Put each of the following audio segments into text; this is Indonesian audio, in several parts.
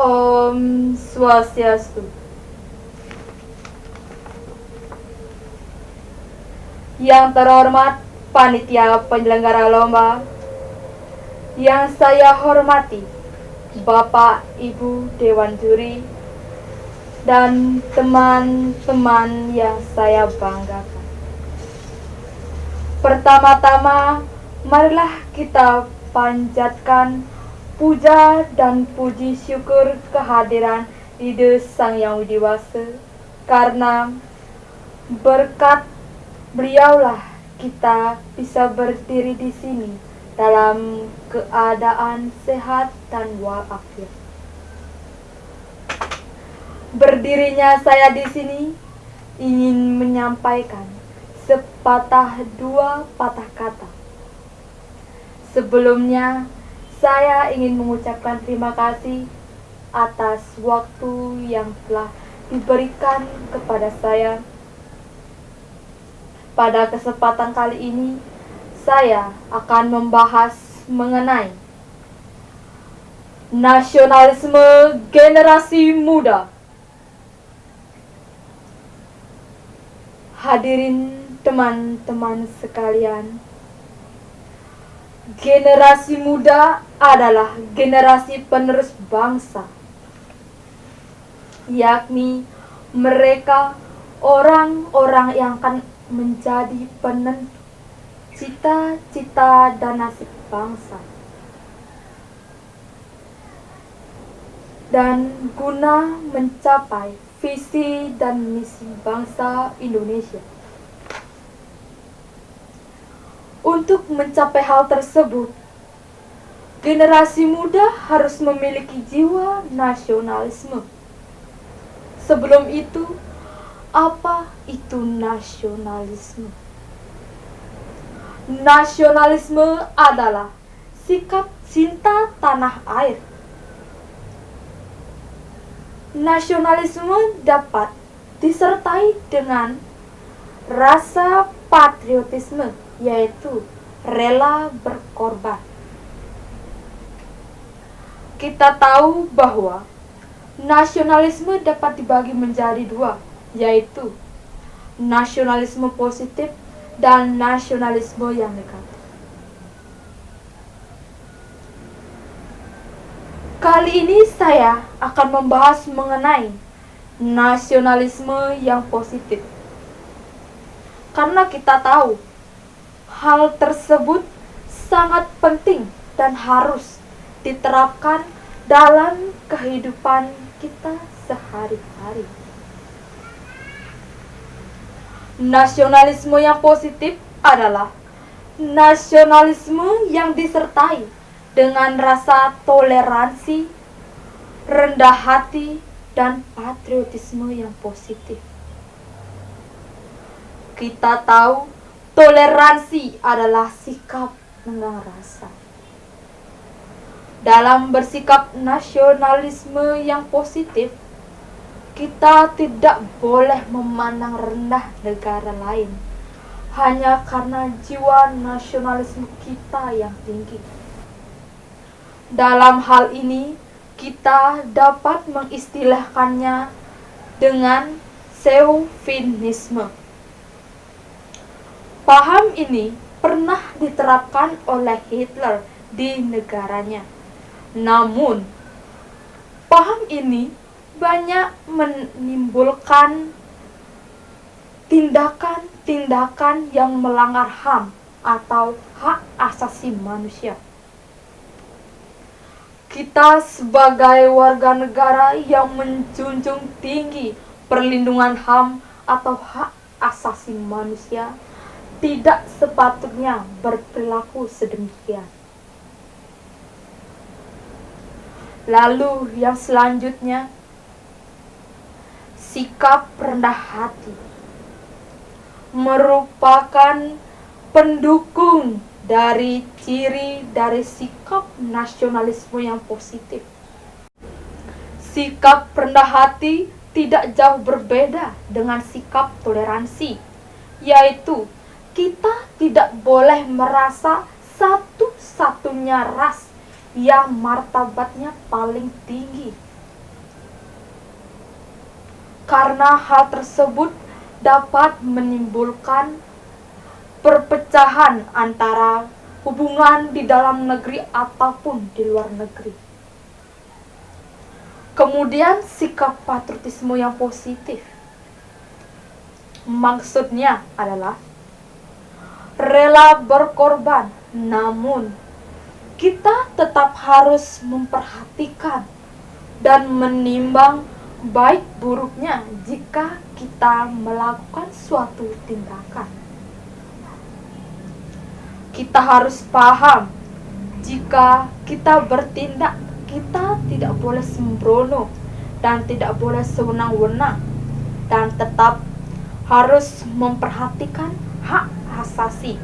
Om Swastiastu. Yang terhormat panitia penyelenggara lomba, yang saya hormati Bapak Ibu Dewan Juri dan teman-teman yang saya banggakan. Pertama-tama, marilah kita panjatkan puja dan puji syukur kehadiran Ide Sang Yang Widiwasa, karena berkat beliaulah kita bisa berdiri di sini dalam keadaan sehat dan walafiat. Berdirinya saya di sini ingin menyampaikan sepatah dua patah kata. Sebelumnya, saya ingin mengucapkan terima kasih atas waktu yang telah diberikan kepada saya. Pada kesempatan kali ini, saya akan membahas mengenai nasionalisme generasi muda. Hadirin teman-teman sekalian, generasi muda adalah generasi penerus bangsa, yakni mereka orang-orang yang akan menjadi penentu cita-cita dan nasib bangsa. Dan guna mencapai visi dan misi bangsa Indonesia. Untuk mencapai hal tersebut, generasi muda harus memiliki jiwa nasionalisme. Sebelum itu, apa itu nasionalisme? Nasionalisme adalah sikap cinta tanah air. Nasionalisme dapat disertai dengan rasa patriotisme, yaitu rela berkorban. Kita tahu bahwa nasionalisme dapat dibagi menjadi dua, yaitu nasionalisme positif dan nasionalisme yang negatif. Kali ini saya akan membahas mengenai nasionalisme yang positif. Karena kita tahu hal tersebut sangat penting dan harus diterapkan dalam kehidupan kita sehari-hari. Nasionalisme yang positif adalah nasionalisme yang disertai dengan rasa toleransi, rendah hati, dan patriotisme yang positif. Kita tahu toleransi adalah sikap tenggang rasa. Dalam bersikap nasionalisme yang positif, kita tidak boleh memandang rendah negara lain hanya karena jiwa nasionalisme kita yang tinggi. Dalam hal ini, kita dapat mengistilahkannya dengan chauvinisme. Paham ini pernah diterapkan oleh Hitler di negaranya. Namun, paham ini banyak menimbulkan tindakan-tindakan yang melanggar HAM atau hak asasi manusia. Kita sebagai warga negara yang menjunjung tinggi perlindungan HAM atau hak asasi manusia tidak sepatutnya berperilaku sedemikian. Lalu yang selanjutnya, sikap rendah hati merupakan pendukung dari ciri dari sikap nasionalisme yang positif. Sikap rendah hati tidak jauh berbeda dengan sikap toleransi, yaitu kita tidak boleh merasa satu-satunya ras yang martabatnya paling tinggi karena hal tersebut dapat menimbulkan perpecahan antara hubungan di dalam negeri ataupun di luar negeri. Kemudian sikap patriotisme yang positif. Maksudnya adalah rela berkorban, namun kita tetap harus memperhatikan dan menimbang baik buruknya jika kita melakukan suatu tindakan. Kita harus paham, jika kita bertindak, kita tidak boleh sembrono dan tidak boleh sewenang-wenang, dan tetap harus memperhatikan hak asasi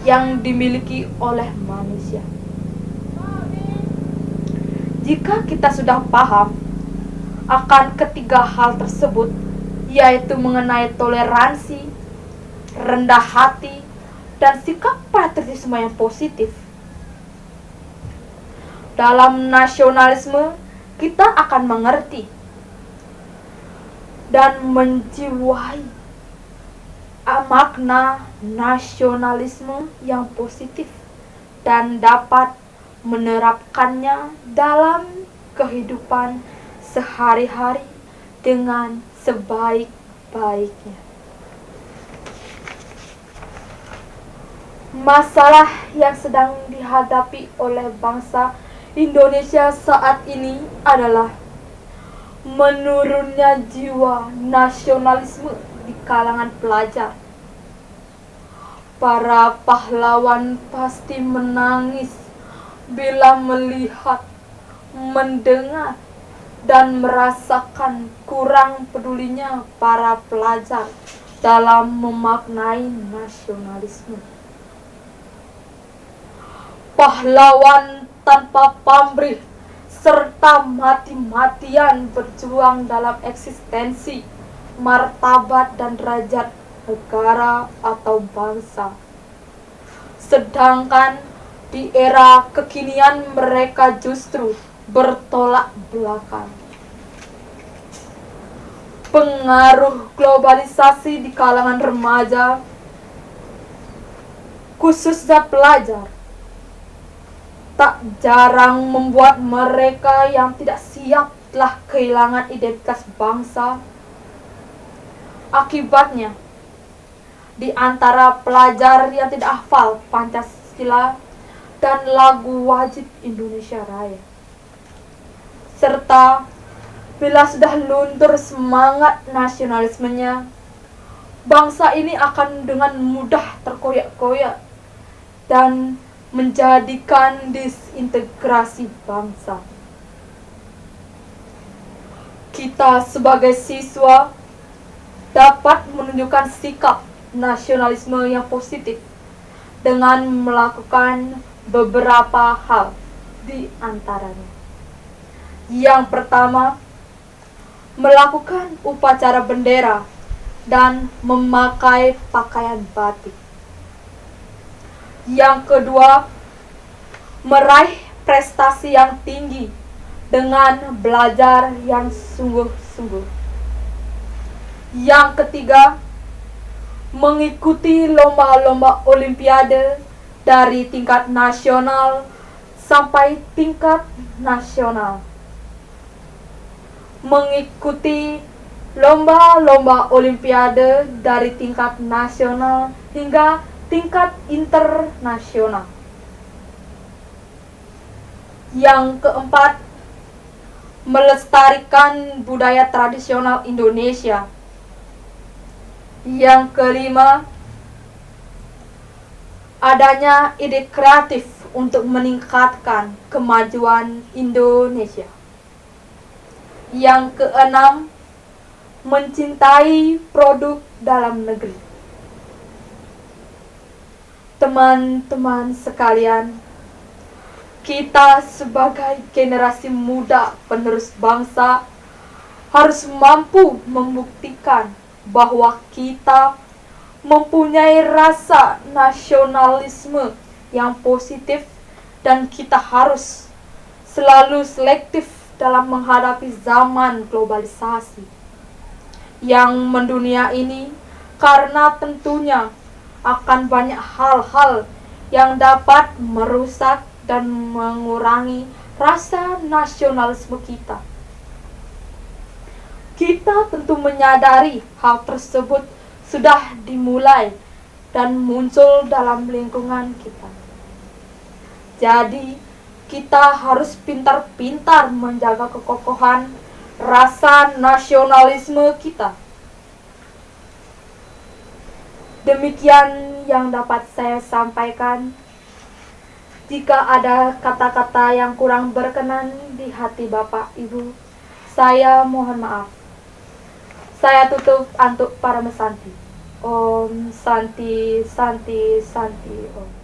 yang dimiliki oleh manusia. Jika kita sudah paham akan ketiga hal tersebut, yaitu mengenai toleransi, rendah hati, dan sikap patriotisme yang positif, dalam nasionalisme kita akan mengerti dan menjiwai makna nasionalisme yang positif dan dapat menerapkannya dalam kehidupan sehari-hari dengan sebaik-baiknya. Masalah yang sedang dihadapi oleh bangsa Indonesia saat ini adalah menurunnya jiwa nasionalisme di kalangan pelajar. Para pahlawan pasti menangis bila melihat, mendengar, dan merasakan kurang pedulinya para pelajar dalam memaknai nasionalisme. Pahlawan tanpa pamrih serta mati-matian berjuang dalam eksistensi, martabat dan derajat negara atau bangsa. Sedangkan di era kekinian mereka justru bertolak belakang. Pengaruh globalisasi di kalangan remaja, khususnya pelajar, tak jarang membuat mereka yang tidak siap telah kehilangan identitas bangsa. Akibatnya, di antara pelajar yang tidak hafal Pancasila dan lagu wajib Indonesia Raya, serta bila sudah luntur semangat nasionalismenya, bangsa ini akan dengan mudah terkoyak-koyak dan menjadikan disintegrasi bangsa. Kita sebagai siswa dapat menunjukkan sikap nasionalisme yang positif dengan melakukan beberapa hal di antaranya. Yang pertama, melakukan upacara bendera dan memakai pakaian batik. Yang kedua, meraih prestasi yang tinggi dengan belajar yang sungguh-sungguh. Yang ketiga, mengikuti lomba-lomba olimpiade dari tingkat nasional sampai tingkat nasional. Mengikuti lomba-lomba olimpiade dari tingkat nasional hingga tingkat internasional. Yang keempat, melestarikan budaya tradisional Indonesia. Yang kelima, adanya ide kreatif untuk meningkatkan kemajuan Indonesia. Yang keenam, mencintai produk dalam negeri. Teman-teman sekalian, kita sebagai generasi muda penerus bangsa harus mampu membuktikan bahwa kita mempunyai rasa nasionalisme yang positif dan kita harus selalu selektif dalam menghadapi zaman globalisasi. yang mendunia ini, karena tentunya akan banyak hal-hal yang dapat merusak dan mengurangi rasa nasionalisme kita. Kita tentu menyadari hal tersebut sudah dimulai dan muncul dalam lingkungan kita. Jadi, kita harus pintar-pintar menjaga kekokohan rasa nasionalisme kita. Demikian yang dapat saya sampaikan. Jika ada kata-kata yang kurang berkenan di hati Bapak Ibu, saya mohon maaf. Saya tutup untuk para mesanti. Om Santi Santi Santi Om.